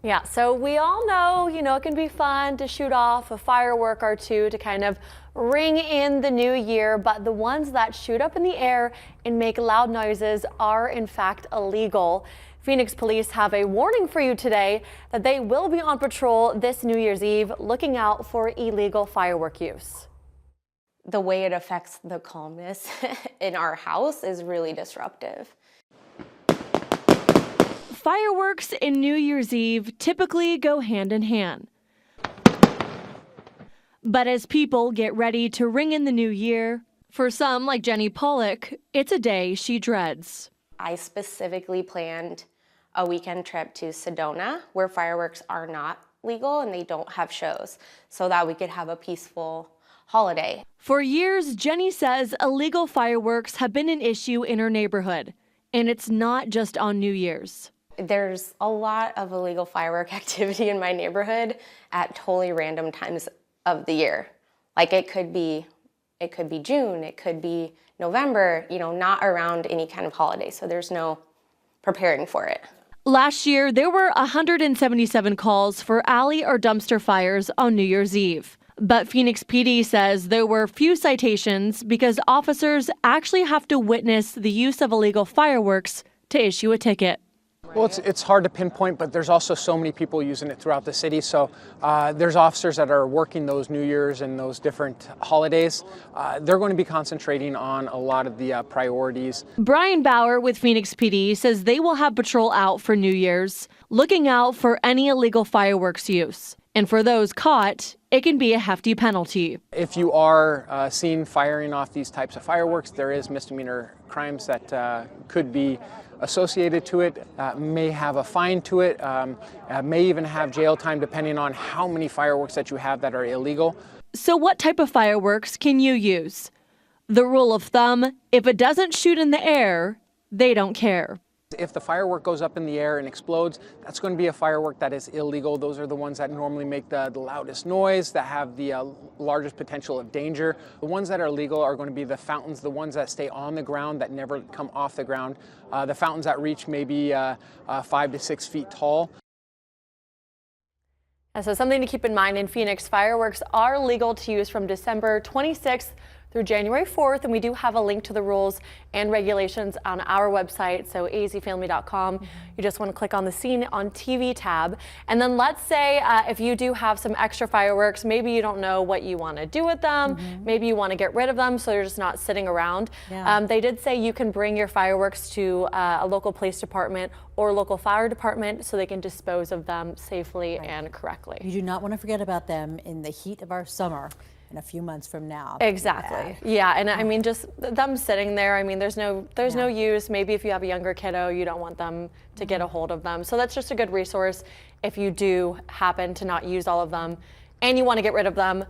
Yeah, so we all know, it can be fun to shoot off a firework or two to kind of ring in the new year, but the ones that shoot up in the air and make loud noises are in fact illegal. Phoenix police have a warning for you today that they will be on patrol this New Year's Eve looking out for illegal firework use. The way it affects the calmness in our house is really disruptive. Fireworks and New Year's Eve typically go hand in hand. But as people get ready to ring in the new year, for some like Jenny Pollock, it's a day she dreads. I specifically planned a weekend trip to Sedona where fireworks are not legal and they don't have shows, so that we could have a peaceful holiday. For years, Jenny says illegal fireworks have been an issue in her neighborhood, and it's not just on New Year's. There's a lot of illegal firework activity in my neighborhood at totally random times of the year. Like it could be June, it could be November, not around any kind of holiday. So there's no preparing for it. Last year, there were 177 calls for alley or dumpster fires on New Year's Eve. But Phoenix PD says there were few citations because officers actually have to witness the use of illegal fireworks to issue a ticket. Well, it's hard to pinpoint, but there's also so many people using it throughout the city. So there's officers that are working those New Year's and those different holidays. They're going to be concentrating on a lot of the priorities. Brian Bauer with Phoenix PD says they will have patrol out for New Year's, looking out for any illegal fireworks use. And for those caught, it can be a hefty penalty. If you are seen firing off these types of fireworks, there is misdemeanor crimes that could be associated to it, may have a fine to it, may even have jail time depending on how many fireworks that you have that are illegal. So what type of fireworks can you use? The rule of thumb, if it doesn't shoot in the air, they don't care. If the firework goes up in the air and explodes, that's going to be a firework that is illegal. Those are the ones that normally make the loudest noise, that have the largest potential of danger. The ones that are legal are going to be the fountains, the ones that stay on the ground, that never come off the ground. The fountains that reach maybe 5 to 6 feet tall. And so something to keep in mind in Phoenix, fireworks are legal to use from December 26th through January 4th, and we do have a link to the rules and regulations on our website, so azfamily.com. You just want to click on the Scene on TV tab, and then let's say if you do have some extra fireworks, maybe you don't know what you want to do with them, maybe you want to get rid of them so they're just not sitting around. They did say you can bring your fireworks to a local police department or local fire department so they can dispose of them safely and correctly. You do not want to forget about them in the heat of our summer. In a few months from now. Exactly. Yeah, and I mean, just them sitting there. I mean, there's no use. Maybe if you have a younger kiddo, you don't want them to get a hold of them. So that's just a good resource if you do happen to not use all of them and you want to get rid of them.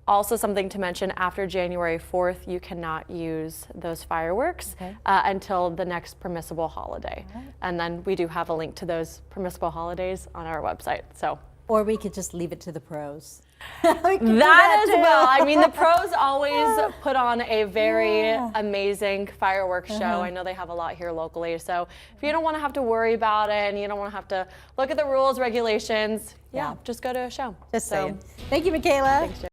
Also, something to mention: after January 4th, you cannot use those fireworks until the next permissible holiday. And then we do have a link to those permissible holidays on our website. So. Or we could just leave it to the pros. That as well. I mean, the pros always put on a very amazing fireworks show. I know they have a lot here locally. So if you don't want to have to worry about it and you don't want to have to look at the rules, regulations, just go to a show. Just saying. Thank you, Michaela. Thanks,